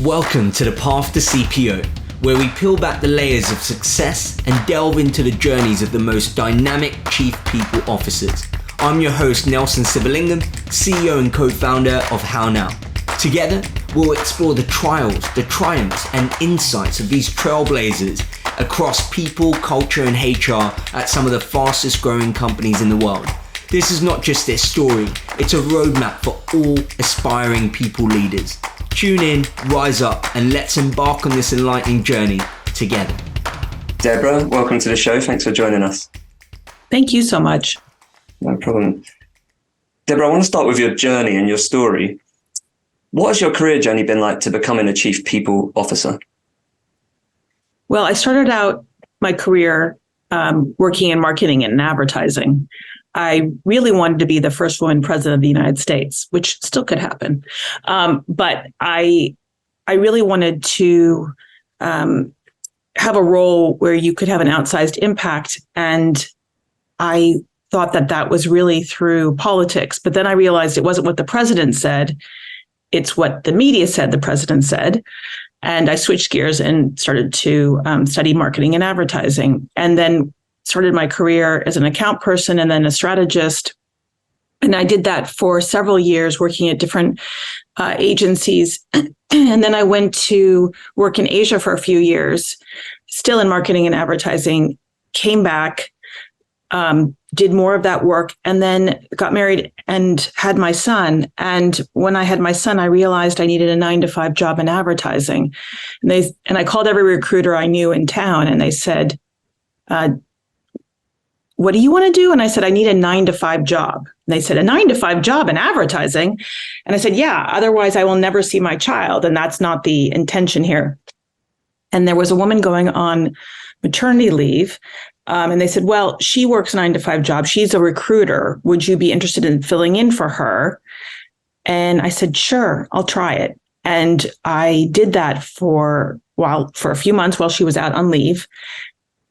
Welcome to the Path to CPO, where we peel back the layers of success and delve into the journeys of the most dynamic Chief People Officers. I'm your host, Nelson Sibalingam, CEO and co-founder of HowNow. Together, we'll explore the trials, the triumphs, and insights of these trailblazers across people, culture, and HR at some of the fastest growing companies in the world. This is not just their story, it's a roadmap for all aspiring people leaders. Tune in, rise up, and let's embark on this enlightening journey together. Deborah, welcome to the show. Thanks for joining us. Thank you so much. No problem. Deborah, I want to start with your journey and your story. What has your career journey been like to becoming a Chief People Officer? Well, I started out my career working in marketing and advertising. I really wanted to be the first woman president of the United States, which still could happen. But I really wanted to have a role where you could have an outsized impact. And I thought that was really through politics. But then I realized it wasn't what the president said. It's what the media said the president said. And I switched gears and started to study marketing and advertising. And then started my career as an account person and then a strategist. And I did that for several years, working at different agencies. And then I went to work in Asia for a few years, still in marketing and advertising, came back, did more of that work, and then got married and had my son. And when I had my son, I realized I needed a 9-to-5 job in advertising. And I called every recruiter I knew in town, and they said, what do you want to do? And I said, I need a 9-to-5 job. And they said, a 9-to-5 job in advertising? And I said, yeah, otherwise I will never see my child. And that's not the intention here. And there was a woman going on maternity leave. And they said, well, she works a 9-to-5 job. She's a recruiter. Would you be interested in filling in for her? And I said, sure, I'll try it. And I did that for a few months while she was out on leave.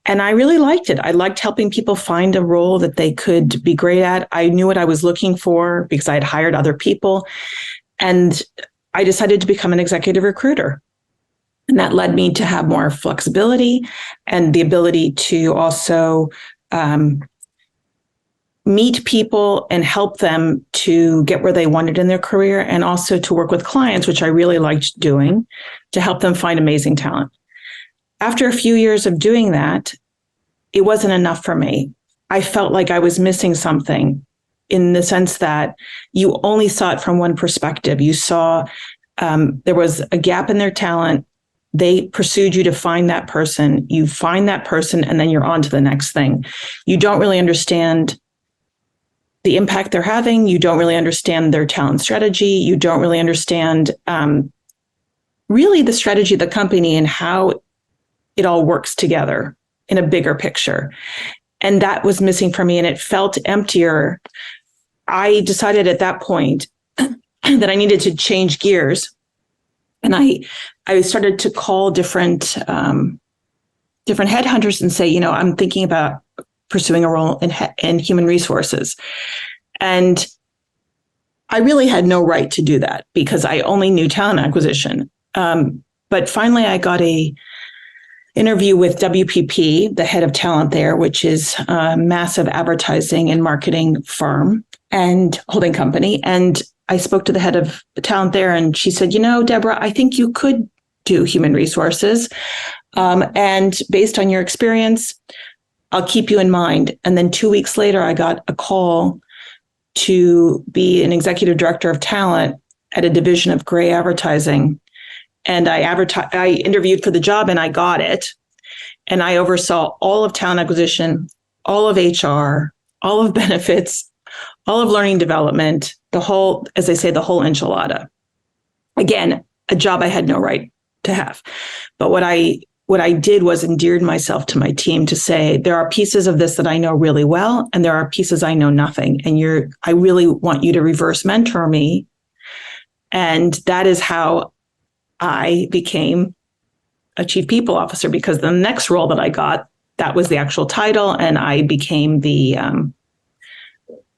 And I really liked it. I liked helping people find a role that they could be great at. I knew what I was looking for because I had hired other people. And I decided to become an executive recruiter. And that led me to have more flexibility and the ability to also meet people and help them to get where they wanted in their career, and also to work with clients, which I really liked doing, to help them find amazing talent. After a few years of doing that, it wasn't enough for me. I felt like I was missing something in the sense that you only saw it from one perspective. You saw there was a gap in their talent. They pursued you to find that person. You find that person, and then you're on to the next thing. You don't really understand the impact they're having. You don't really understand their talent strategy. You don't really understand really the strategy of the company and how it all works together in a bigger picture. And that was missing for me, and it felt emptier. I decided at that point that I needed to change gears. And I started to call different headhunters and say, I'm thinking about pursuing a role in human resources. And I really had no right to do that because I only knew talent acquisition. But finally, I got a interview with WPP, the head of talent there, which is a massive advertising and marketing firm and holding company. And I spoke to the head of talent there, and she said, Deborah, I think you could do human resources. And based on your experience, I'll keep you in mind. And then 2 weeks later, I got a call to be an executive director of talent at a division of Gray Advertising. And I interviewed for the job, and I got it. And I oversaw all of talent acquisition, all of HR, all of benefits, all of learning development, the whole, as they say, the whole enchilada. Again, a job I had no right to have. But what I did was endeared myself to my team to say, there are pieces of this that I know really well, and there are pieces I know nothing. And I really want you to reverse mentor me. And that is how I became a Chief People Officer, because the next role that I got, that was the actual title. And I became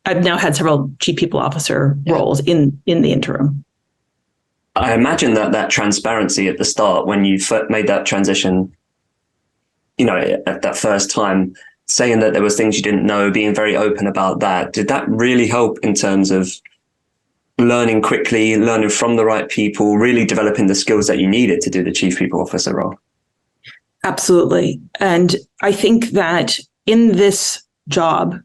I've now had several Chief People Officer roles in the interim. I imagine that transparency at the start, when you made that transition, at that first time, saying that there was things you didn't know, being very open about that, did that really help in terms of learning quickly, learning from the right people, really developing the skills that you needed to do the chief people officer role? Absolutely. And I think that in this job,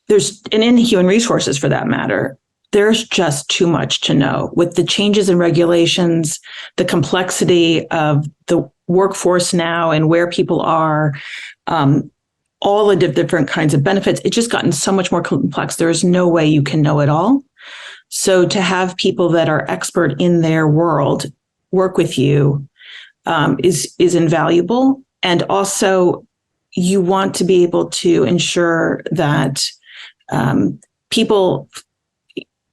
and in human resources for that matter, there's just too much to know with the changes in regulations, the complexity of the workforce now and where people are, all the different kinds of benefits. It's just gotten so much more complex. There is no way you can know it all. So to have people that are expert in their world work with you is invaluable. And also, you want to be able to ensure that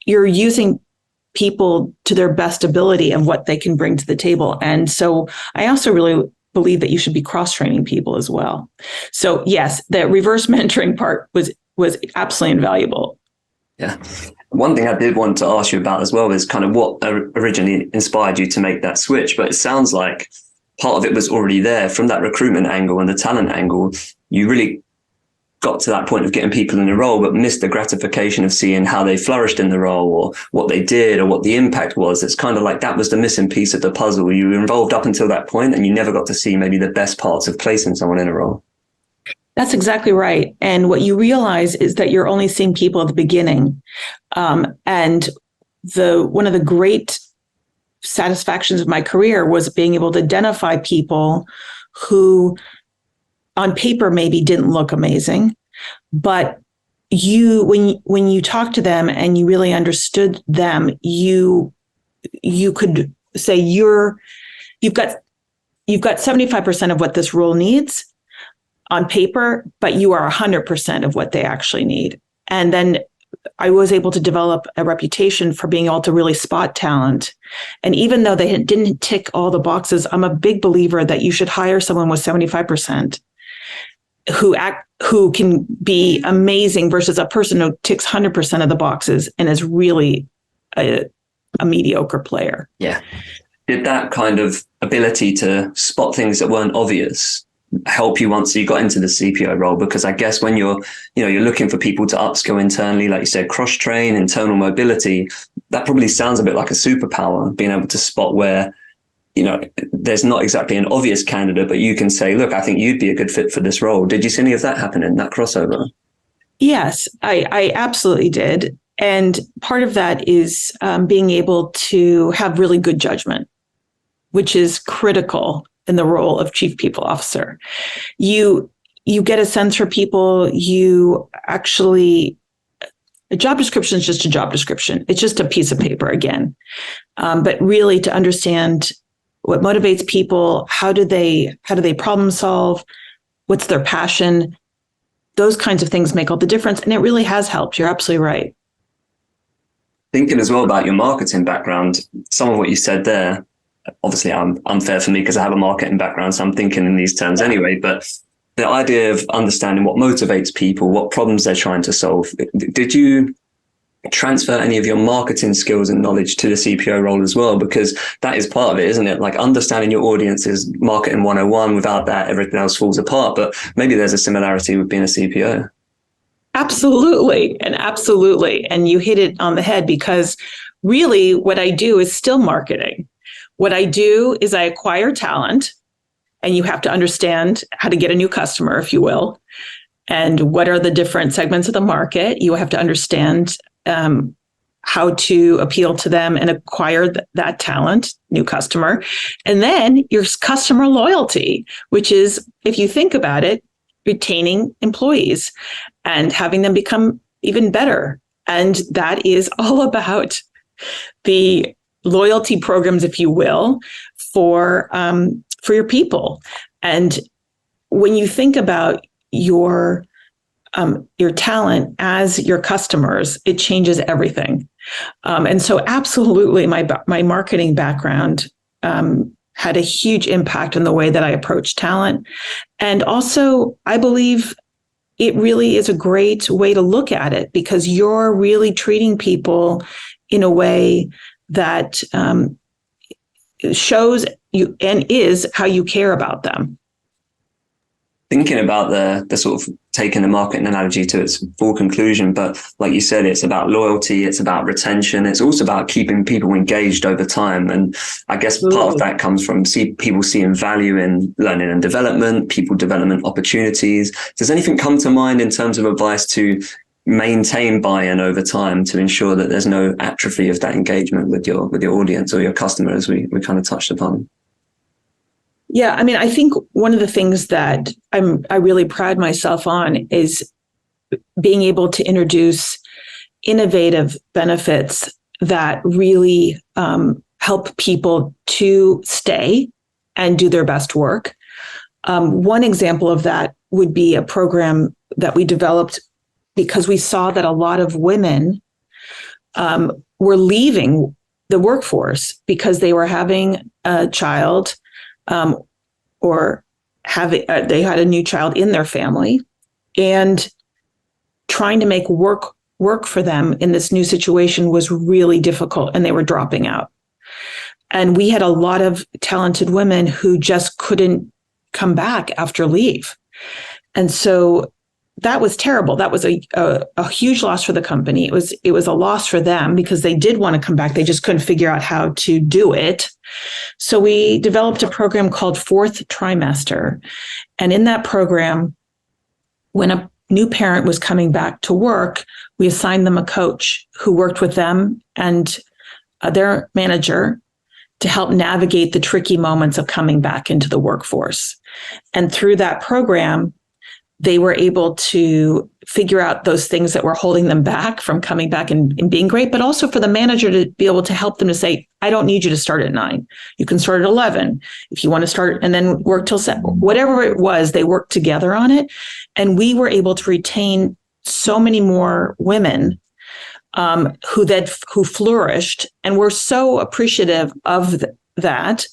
you're using people to their best ability and what they can bring to the table. And so I also really believe that you should be cross-training people as well. So yes, the reverse mentoring part was absolutely invaluable. Yeah. One thing I did want to ask you about as well is kind of what originally inspired you to make that switch. But it sounds like part of it was already there from that recruitment angle and the talent angle. You really got to that point of getting people in the role, but missed the gratification of seeing how they flourished in the role or what they did or what the impact was. It's kind of like that was the missing piece of the puzzle. You were involved up until that point and you never got to see maybe the best parts of placing someone in a role. That's exactly right. And what you realize is that you're only seeing people at the beginning. And one of the great satisfactions of my career was being able to identify people who on paper maybe didn't look amazing, but when you talk to them and you really understood them, you could say you've got 75% of what this role needs on paper, but you are 100% of what they actually need. And then I was able to develop a reputation for being able to really spot talent. And even though they didn't tick all the boxes, I'm a big believer that you should hire someone with 75% who can be amazing versus a person who ticks 100% of the boxes and is really a mediocre player. Yeah. Did that kind of ability to spot things that weren't obvious help you once you got into the CPO role? Because I guess when you're looking for people to upskill internally, like you said, cross-train, internal mobility, that probably sounds a bit like a superpower, being able to spot where, there's not exactly an obvious candidate, but you can say, look, I think you'd be a good fit for this role. Did you see any of that happen in that crossover? Yes, I absolutely did. And part of that is being able to have really good judgment, which is critical in the role of chief people officer. You get a sense for people. A job description is just a job description. It's just a piece of paper again. But really to understand what motivates people, how do they problem solve, what's their passion, those kinds of things make all the difference. And it really has helped. You're absolutely right. Thinking as well about your marketing background, some of what you said there, obviously unfair for me because I have a marketing background, so I'm thinking in these terms anyway, but the idea of understanding what motivates people, what problems they're trying to solve. Did you transfer any of your marketing skills and knowledge to the CPO role as well? Because that is part of it, isn't it? Like understanding your audience is marketing 101. Without that, everything else falls apart. But maybe there's a similarity with being a CPO. Absolutely. And you hit it on the head, because really what I do is still marketing. What I do is I acquire talent, and you have to understand how to get a new customer, if you will, and what are the different segments of the market. You have to understand how to appeal to them and acquire that talent, new customer. And then your customer loyalty, which is, if you think about it, retaining employees and having them become even better. And that is all about the loyalty programs, if you will, for your people. And when you think about your talent as your customers, it changes everything. And so absolutely, my marketing background had a huge impact on the way that I approach talent. And also, I believe it really is a great way to look at it, because you're really treating people in a way that shows you and is how you care about them. Thinking about the sort of taking the marketing analogy to its full conclusion, but like you said, it's about loyalty, it's about retention, it's also about keeping people engaged over time. And I guess part of that comes from people seeing value in learning and development, people development opportunities. Does anything come to mind in terms of advice to maintain buy-in over time to ensure that there's no atrophy of that engagement with your audience or your customer, as we kind of touched upon? Yeah, I mean, I think one of the things that I really pride myself on is being able to introduce innovative benefits that really help people to stay and do their best work. One example of that would be a program that we developed because we saw that a lot of women were leaving the workforce because they were having a child or they had a new child in their family, and trying to make work for them in this new situation was really difficult, and they were dropping out. And we had a lot of talented women who just couldn't come back after leave. And so that was terrible. That was a huge loss for the company. It was a loss for them because they did want to come back. They just couldn't figure out how to do it. So we developed a program called Fourth Trimester. And in that program, when a new parent was coming back to work, we assigned them a coach who worked with them and their manager to help navigate the tricky moments of coming back into the workforce. And through that program, they were able to figure out those things that were holding them back from coming back and being great, but also for the manager to be able to help them to say, I don't need you to start at 9. You can start at 11 if you want to start and then work till 7. Whatever it was, they worked together on it. And we were able to retain so many more women who flourished, and were so appreciative of that.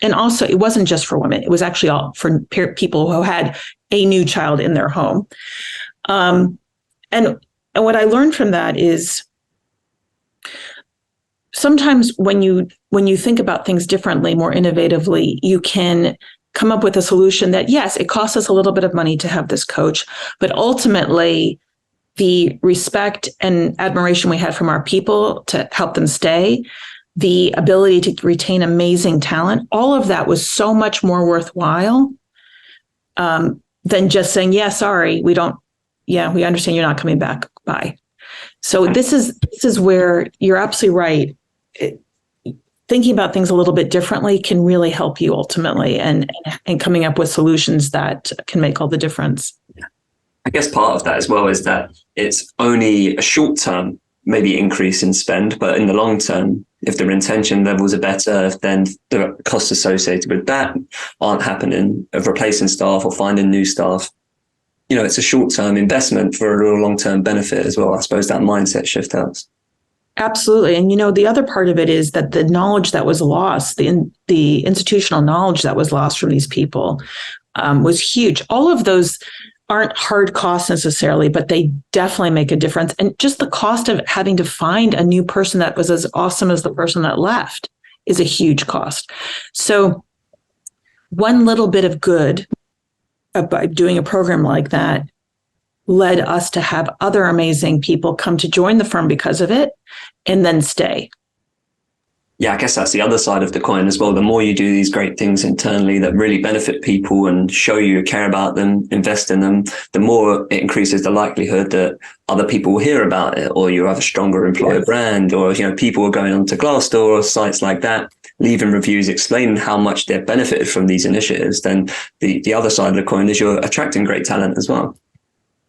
And also, it wasn't just for women. It was actually all for people who had a new child in their home. And what I learned from that is sometimes when you think about things differently, more innovatively, you can come up with a solution that, yes, it costs us a little bit of money to have this coach, but ultimately the respect and admiration we had from our people to help them stay, the ability to retain amazing talent, all of that was so much more worthwhile than just saying, yeah, sorry, we understand you're not coming back. Bye. So this is where you're absolutely right. Thinking about things a little bit differently can really help you ultimately, and coming up with solutions that can make all the difference. I guess part of that as well is that it's only a short term, maybe increase in spend, but in the long term, if the retention levels are better, then the costs associated with that aren't happening, of replacing staff or finding new staff. You know, it's a short-term investment for a real long-term benefit as well. I suppose that mindset shift helps. Absolutely. And, the other part of it is that the knowledge that was lost, the institutional knowledge that was lost from these people was huge. All of those aren't hard costs necessarily, but they definitely make a difference. And just the cost of having to find a new person that was as awesome as the person that left is a huge cost. So one little bit of good by doing a program like that led us to have other amazing people come to join the firm because of it and then stay. Yeah, I guess that's the other side of the coin as well. The more you do these great things internally that really benefit people and show you care about them, invest in them, the more it increases the likelihood that other people will hear about it, or you have a stronger employer brand, or people are going onto Glassdoor or sites like that, leaving reviews explaining how much they've benefited from these initiatives. Then the other side of the coin is you're attracting great talent as well.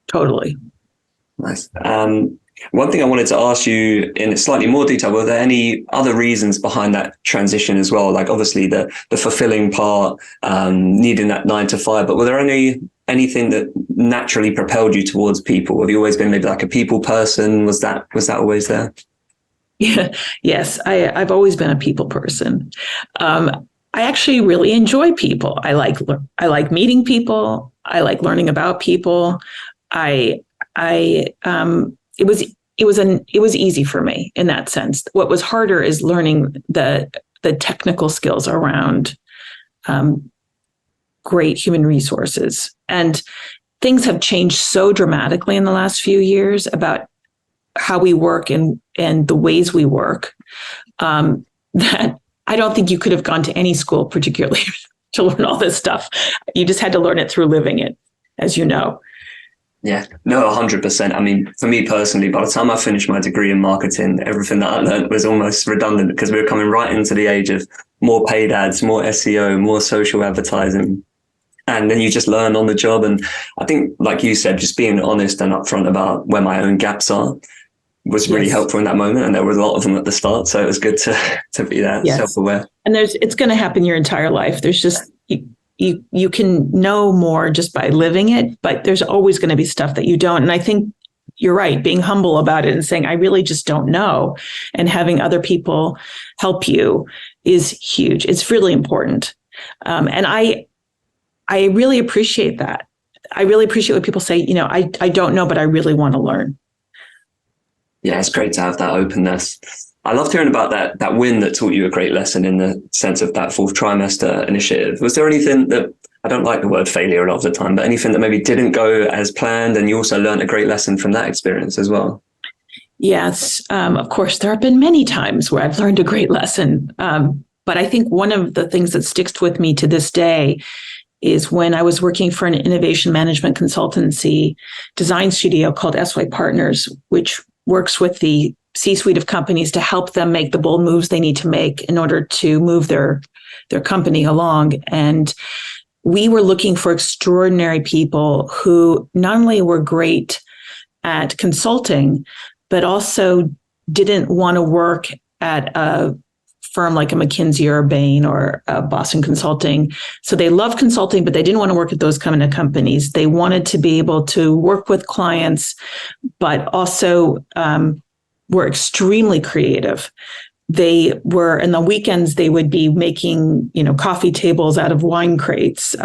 Totally. Nice. One thing I wanted to ask you in slightly more detail, were there any other reasons behind that transition as well? Like obviously the fulfilling part, needing that 9 to 5, but were there anything that naturally propelled you towards people? Have you always been maybe like a people person? Was that always there? Yeah. Yes. I've always been a people person. I actually really enjoy people. I like meeting people. I like learning about people. It was it was easy for me in that sense. What was harder is learning the technical skills around great human resources. And things have changed so dramatically in the last few years about how we work and the ways we work, that I don't think you could have gone to any school particularly to learn all this stuff. You just had to learn it through living it, as you know. Yeah, no, 100%. I mean, for me personally, by the time I finished my degree in marketing, everything that I learned was almost redundant because we were coming right into the age of more paid ads, more SEO, more social advertising. And then you just learn on the job. And I think, like you said, just being honest and upfront about where my own gaps are was really helpful in that moment. And there were a lot of them at the start. So it was good to be that self-aware. And it's going to happen your entire life. There's just, you can know more just by living it, but there's always going to be stuff that you don't. And I think you're right, being humble about it and saying, I really just don't know. And having other people help you is huge. It's really important. And I really appreciate that. I really appreciate when people say, I don't know, but I really want to learn. Yeah, it's great to have that openness. I loved hearing about that win that taught you a great lesson in the sense of that fourth trimester initiative. Was there anything that, I don't like the word failure a lot of the time, but anything that maybe didn't go as planned and you also learned a great lesson from that experience as well? Yes, of course, there have been many times where I've learned a great lesson. But I think one of the things that sticks with me to this day is when I was working for an innovation management consultancy design studio called SY Partners, which works with the C-suite of companies to help them make the bold moves they need to make in order to move their company along. And we were looking for extraordinary people who not only were great at consulting, but also didn't want to work at a firm like a McKinsey or a Bain or a Boston Consulting. So they loved consulting, but they didn't want to work at those kind of companies. They wanted to be able to work with clients, but also were extremely creative. They were, in the weekends, they would be making, coffee tables out of wine crates.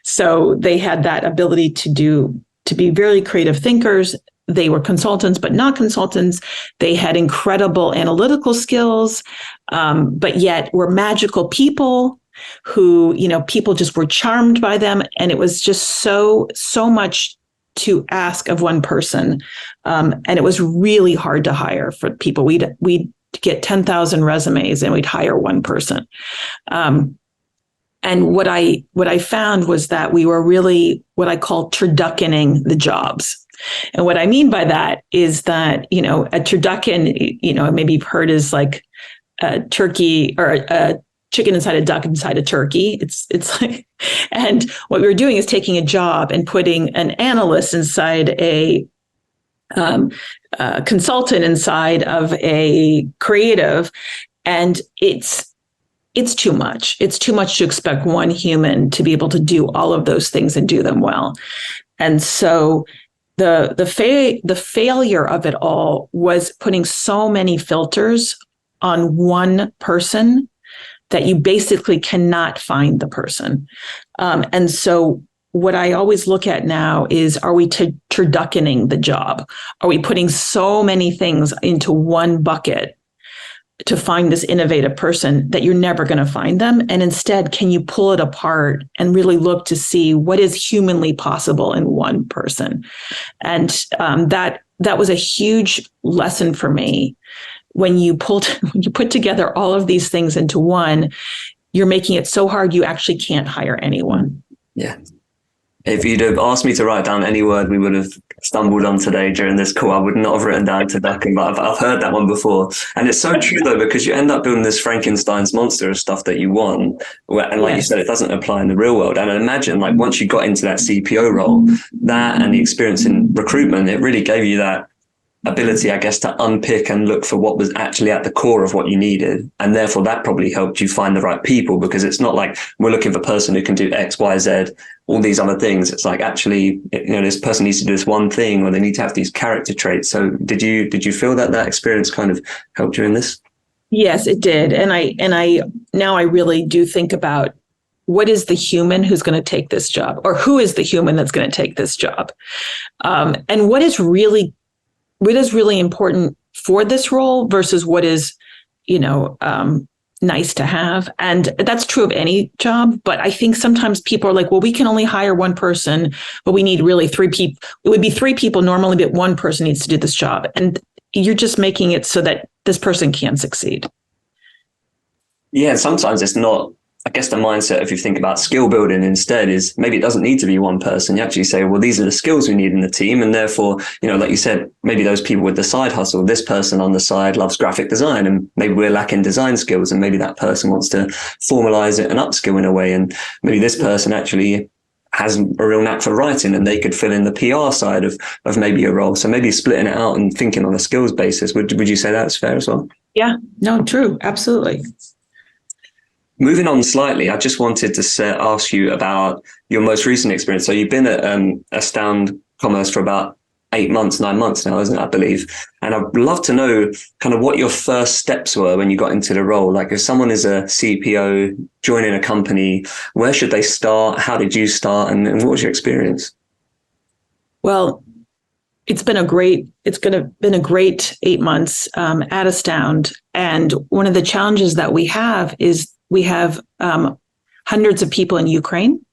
So they had that ability to be very creative thinkers. They were consultants, but not consultants. They had incredible analytical skills, but yet were magical people who, people just were charmed by them. And it was just so much to ask of one person. And it was really hard to hire for people. We'd get 10,000 resumes and we'd hire one person. And what I found was that we were really what I call turduckening the jobs. And what I mean by that is that, a turducken, maybe you've heard is like a turkey or a chicken inside a duck inside a turkey. It's like, and what we were doing is taking a job and putting an analyst inside a consultant inside of a creative. And it's too much. It's too much to expect one human to be able to do all of those things and do them well. And so the failure of it all was putting so many filters on one person that you basically cannot find the person. And so what I always look at now is, are we turduckening the job? Are we putting so many things into one bucket to find this innovative person that you're never going to find them? And instead, can you pull it apart and really look to see what is humanly possible in one person? And that was a huge lesson for me. When you put together all of these things into one, you're making it so hard you actually can't hire anyone. Yeah. If you'd have asked me to write down any word we would have stumbled on today during this call, I would not have written down turducken, but I've heard that one before. And it's so true, though, because you end up building this Frankenstein's monster of stuff that you want. And like you said, it doesn't apply in the real world. And I imagine, like, once you got into that CPO role, that and the experience in recruitment, it really gave you that ability, I guess, to unpick and look for what was actually at the core of what you needed. And therefore, that probably helped you find the right people, because it's not like we're looking for a person who can do X, Y, Z, all these other things. It's like, actually, this person needs to do this one thing, or they need to have these character traits. So did you feel that experience kind of helped you in this? Yes, it did. And I now I really do think about, what is the human who's going to take this job, or who is the human that's going to take this job? And what is really really important for this role versus what is, nice to have. And that's true of any job. But I think sometimes people are like, well, we can only hire one person, but we need really three people. It would be three people normally, but one person needs to do this job. And you're just making it so that this person can succeed. Yeah, sometimes it's not. I guess the mindset, if you think about skill building instead, is maybe it doesn't need to be one person. You actually say, well, these are the skills we need in the team. And therefore, like you said, maybe those people with the side hustle, this person on the side loves graphic design, and maybe we're lacking design skills. And maybe that person wants to formalize it and upskill in a way. And maybe this person actually has a real knack for writing, and they could fill in the PR side of maybe a role. So maybe splitting it out and thinking on a skills basis. Would you say that's fair as well? Yeah, no, true. Absolutely. Moving on slightly, I just wanted to ask you about your most recent experience. So you've been at Astound Commerce for about 9 months now, isn't it, I believe? And I'd love to know kind of what your first steps were when you got into the role. Like if someone is a CPO joining a company, where should they start? How did you start? And what was your experience? Well, it's been a great 8 months at Astound. And one of the challenges that we have is we have hundreds of people in Ukraine.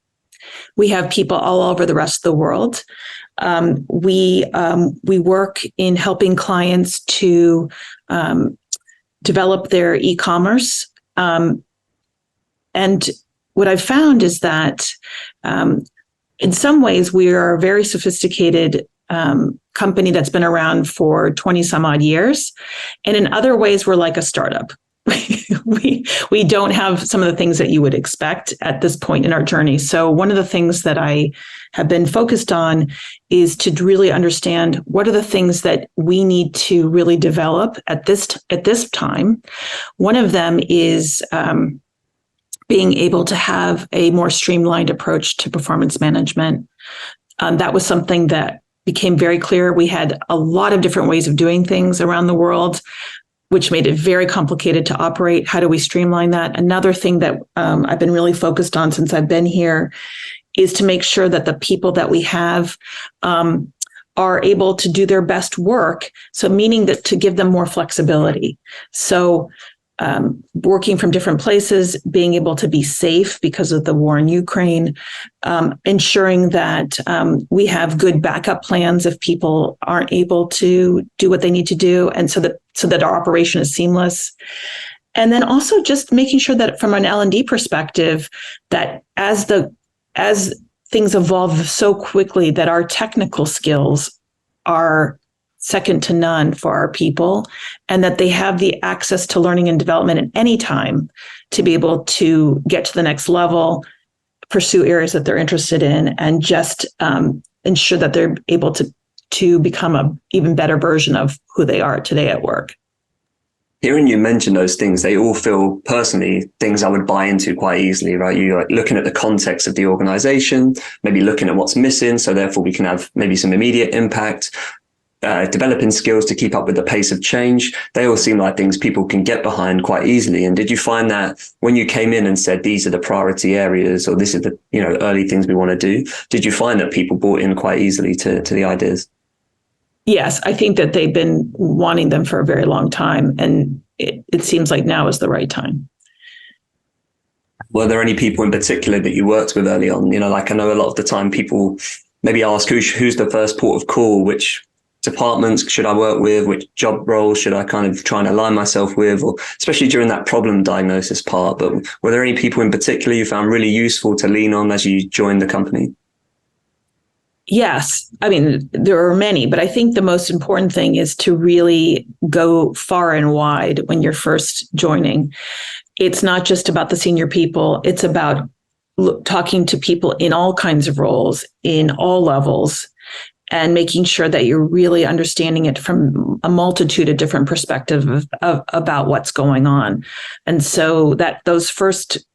We have people all over the rest of the world. We work in helping clients to develop their e-commerce. And what I've found is that in some ways we are a very sophisticated company that's been around for 20 some odd years. And in other ways, we're like a startup. We don't have some of the things that you would expect at this point in our journey. So one of the things that I have been focused on is to really understand what are the things that we need to really develop at this time. One of them is being able to have a more streamlined approach to performance management. That was something that became very clear. We had a lot of different ways of doing things around the world, which made it very complicated to operate. How do we streamline that? Another thing that I've been really focused on since I've been here is to make sure that the people that we have are able to do their best work. So meaning that to give them more flexibility. So working from different places, being able to be safe because of the war in Ukraine, ensuring that we have good backup plans if people aren't able to do what they need to do, and so that our operation is seamless. And then also just making sure that from an L&D perspective, that as things evolve so quickly, that our technical skills are second to none for our people, and that they have the access to learning and development at any time to be able to get to the next level, pursue areas that they're interested in, and just ensure that they're able to become an even better version of who they are today at work. Hearing you mention those things, they all feel personally things I would buy into quite easily, right? You're like looking at the context of the organization, maybe looking at what's missing, so therefore we can have maybe some immediate impact. Developing skills to keep up with the pace of change. They all seem like things people can get behind quite easily. And did you find that when you came in and said, these are the priority areas, or this is the early things we want to do, did you find that people bought in quite easily to the ideas? Yes, I think that they've been wanting them for a very long time. And it seems like now is the right time. Were there any people in particular that you worked with early on? Like I know a lot of the time people maybe ask who's the first port of call, which departments should I work with, which job roles should I kind of try and align myself with, or especially during that problem diagnosis part. But were there any people in particular you found really useful to lean on as you joined the company? Yes. I mean, there are many, but I think the most important thing is to really go far and wide when you're first joining. It's not just about the senior people. It's about talking to people in all kinds of roles, in all levels, and making sure that you're really understanding it from a multitude of different perspectives about what's going on. And so that those first,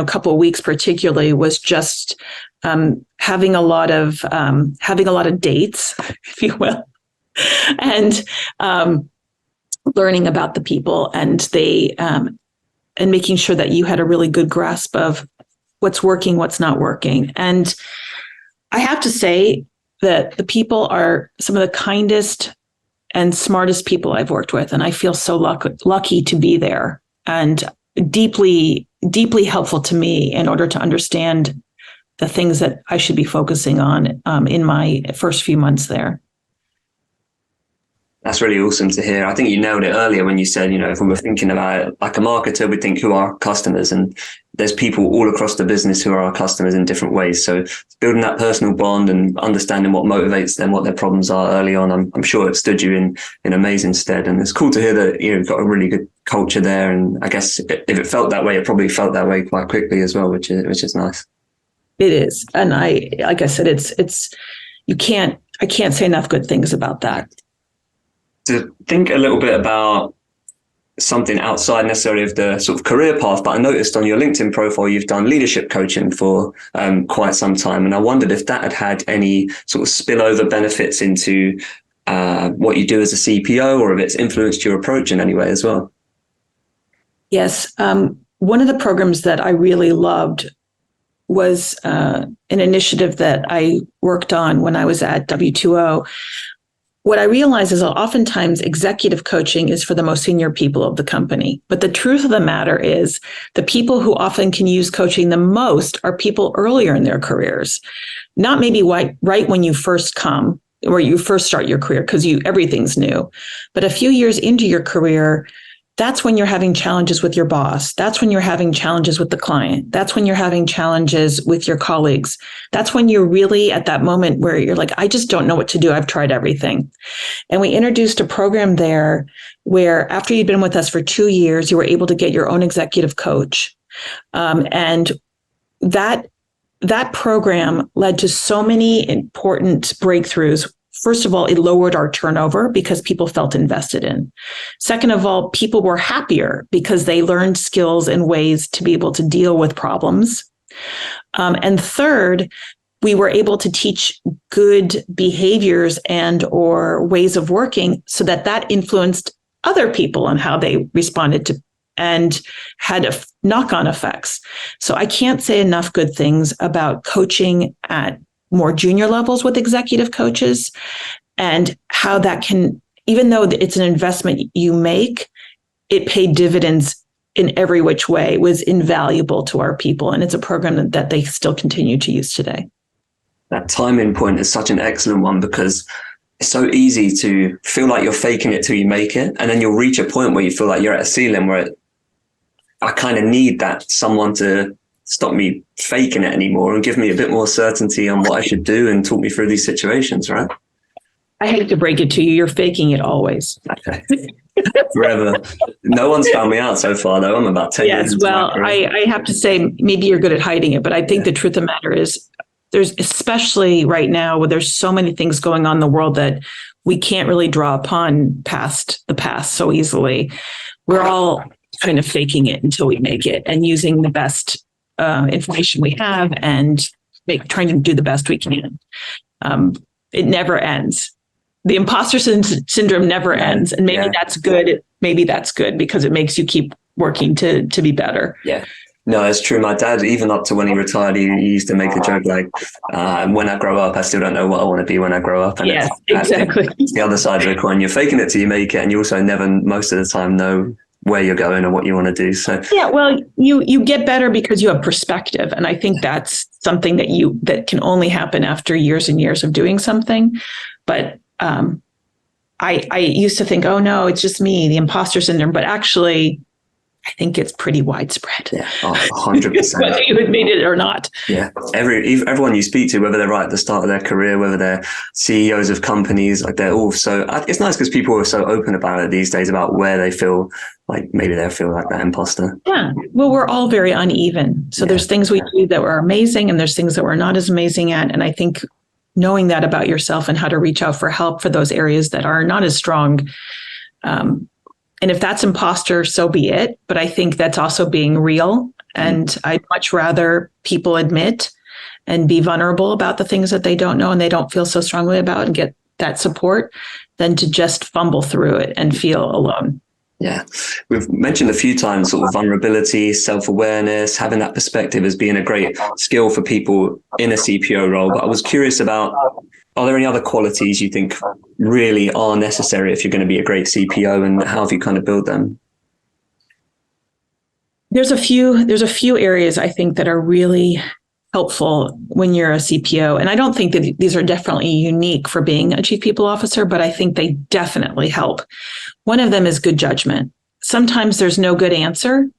couple of weeks particularly was just having a lot of dates, if you will, and learning about the people and and making sure that you had a really good grasp of what's working, what's not working. And I have to say that the people are some of the kindest and smartest people I've worked with. And I feel so lucky to be there, and deeply, deeply helpful to me in order to understand the things that I should be focusing on in my first few months there. That's really awesome to hear. I think you nailed it earlier when you said, if we were thinking about it, like a marketer, we'd think, who are our customers? And there's people all across the business who are our customers in different ways. So building that personal bond and understanding what motivates them, what their problems are early on, I'm sure it stood you in amazing stead. And it's cool to hear that you've got a really good culture there. And I guess if it felt that way, it probably felt that way quite quickly as well, which is nice. It is. And like I said, I can't say enough good things about that. To think a little bit about something outside necessarily of the sort of career path, but I noticed on your LinkedIn profile, you've done leadership coaching for quite some time. And I wondered if that had any sort of spillover benefits into what you do as a CPO, or if it's influenced your approach in any way as well. Yes. One of the programs that I really loved was an initiative that I worked on when I was at W2O. What I realize is that oftentimes executive coaching is for the most senior people of the company. But the truth of the matter is the people who often can use coaching the most are people earlier in their careers, not maybe right when you first come or you first start your career, because everything's new. But a few years into your career, that's when you're having challenges with your boss. That's when you're having challenges with the client. That's when you're having challenges with your colleagues. That's when you're really at that moment where you're like, I just don't know what to do. I've tried everything. And we introduced a program there where after you'd been with us for 2 years, you were able to get your own executive coach. And that program led to so many important breakthroughs. First of all, it lowered our turnover because people felt invested in. Second of all, people were happier because they learned skills and ways to be able to deal with problems. And third, we were able to teach good behaviors and or ways of working so that influenced other people on how they responded to and had knock-on effects. So I can't say enough good things about coaching at more junior levels with executive coaches, and how that can, even though it's an investment you make, it paid dividends in every which way. It was invaluable to our people. And it's a program that they still continue to use today. That timing point is such an excellent one, because it's so easy to feel like you're faking it till you make it. And then you'll reach a point where you feel like you're at a ceiling where I kind of need that someone to stop me faking it anymore and give me a bit more certainty on what I should do and talk me through these situations, right? I hate to break it to you. You're faking it always. Okay. Forever. No one's found me out so far, though. I'm about 10 years. Yes, well, I have to say, maybe you're good at hiding it, but I think the truth of the matter is there's, especially right now where there's so many things going on in the world that we can't really draw upon past the past so easily. We're all kind of faking it until we make it and using the best information we have and trying to do the best we can. It never ends. The imposter syndrome never ends. And maybe that's good. Maybe that's good because it makes you keep working to be better. Yeah. No, it's true. My dad, even up to when he retired, he used to make a joke like, when I grow up, I still don't know what I want to be when I grow up. And yes, exactly. It's the other side of the coin. You're faking it till you make it. And you also never, most of the time, know where you're going or what you want to do. So yeah, well, you get better because you have perspective. And I think that's something that can only happen after years and years of doing something. But I used to think, oh no, it's just me, the imposter syndrome. But actually, I think it's pretty widespread. Yeah, 100%. Whether you admit it or not. Yeah, everyone you speak to, whether they're right at the start of their career, whether they're CEOs of companies, like they're all so. It's nice because people are so open about it these days about where they feel like maybe they feel like that imposter. Yeah, well, we're all very uneven. So there's things we do that were amazing, and there's things that we're not as amazing at. And I think knowing that about yourself and how to reach out for help for those areas that are not as strong. And if that's imposter, so be it. But I think that's also being real. And I'd much rather people admit and be vulnerable about the things that they don't know and they don't feel so strongly about and get that support than to just fumble through it and feel alone. Yeah. We've mentioned a few times sort of vulnerability, self-awareness, having that perspective as being a great skill for people in a CPO role. But I was curious about Are there any other qualities you think really are necessary if you're going to be a great CPO, and how have you kind of built them? There's a few areas I think that are really helpful when you're a CPO. And I don't think that these are definitely unique for being a chief people officer, but I think they definitely help. One of them is good judgment. Sometimes there's no good answer,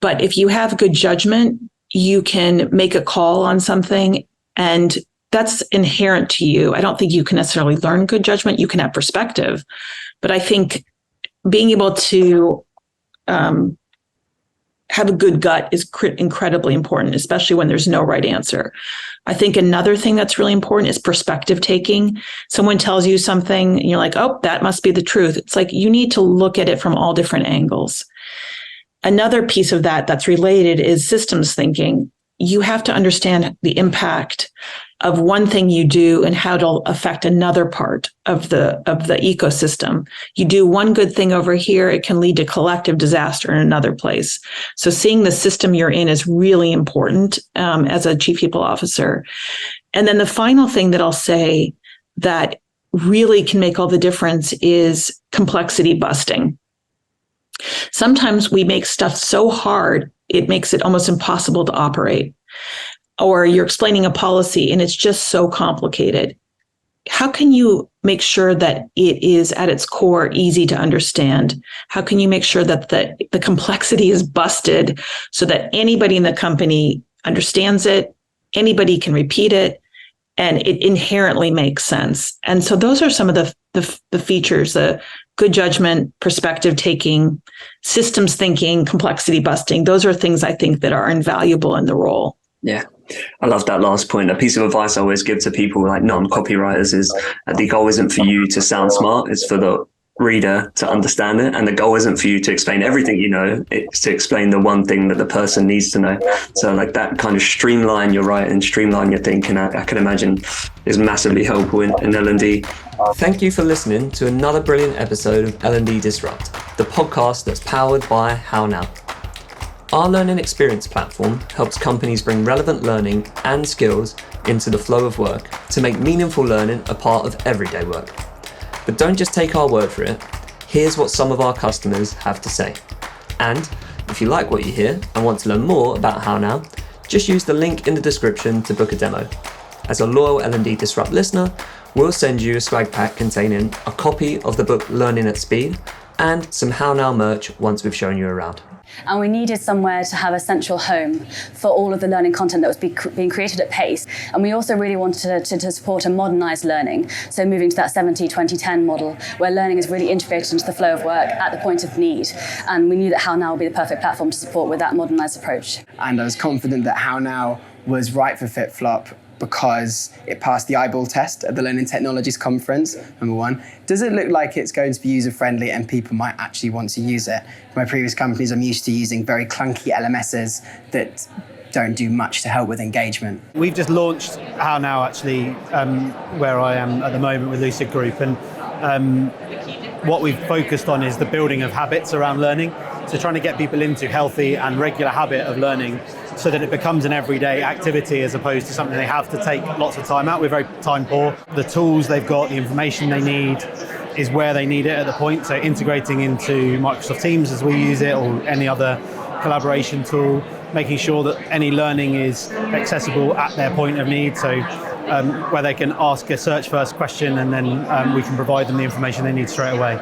but if you have good judgment, you can make a call on something, and that's inherent to you. I don't think you can necessarily learn good judgment. You can have perspective, but I think being able to have a good gut is incredibly important, especially when there's no right answer. I think another thing that's really important is perspective taking. Someone tells you something and you're like, oh, that must be the truth. It's like you need to look at it from all different angles. Another piece of that that's related is systems thinking. You have to understand the impact of one thing you do and how it'll affect another part of the ecosystem. You do one good thing over here, it can lead to collective disaster in another place. So seeing the system you're in is really important as a chief people officer. And then the final thing that I'll say that really can make all the difference is complexity busting. Sometimes we make stuff so hard, it makes it almost impossible to operate. Or you're explaining a policy and it's just so complicated. How can you make sure that it is at its core easy to understand? How can you make sure that the complexity is busted so that anybody in the company understands it, anybody can repeat it, and it inherently makes sense? And so those are some of the features, the good judgment, perspective taking, systems thinking, complexity busting. Those are things I think that are invaluable in the role. Yeah, I love that last point. A piece of advice I always give to people like non-copywriters is the goal isn't for you to sound smart, it's for the reader to understand it. And the goal isn't for you to explain everything you know, it's to explain the one thing that the person needs to know. So like that kind of streamline your writing, streamline your thinking, I can imagine is massively helpful in L&D. Thank you for listening to another brilliant episode of L&D Disrupt, the podcast that's powered by HowNow. Our learning experience platform helps companies bring relevant learning and skills into the flow of work to make meaningful learning a part of everyday work. But don't just take our word for it. Here's what some of our customers have to say. And if you like what you hear and want to learn more about HowNow, just use the link in the description to book a demo. As a loyal L&D Disrupt listener, we'll send you a swag pack containing a copy of the book Learning at Speed and some HowNow merch once we've shown you around. And we needed somewhere to have a central home for all of the learning content that was being created at pace. And we also really wanted to support a modernised learning. So moving to that 70-20-10 model, where learning is really integrated into the flow of work at the point of need. And we knew that HowNow would be the perfect platform to support with that modernised approach. And I was confident that HowNow was right for FitFlop because it passed the eyeball test at the Learning Technologies Conference, number one. Does it look like it's going to be user-friendly and people might actually want to use it? My previous companies, I'm used to using very clunky LMSs that don't do much to help with engagement. We've just launched HowNow actually, where I am at the moment with Lucid Group, and what we've focused on is the building of habits around learning. So trying to get people into healthy and regular habit of learning so that it becomes an everyday activity as opposed to something they have to take lots of time out. We're very time poor. The tools they've got, the information they need is where they need it at the point. So integrating into Microsoft Teams as we use it or any other collaboration tool, making sure that any learning is accessible at their point of need. So where they can ask a search first question and then we can provide them the information they need straight away.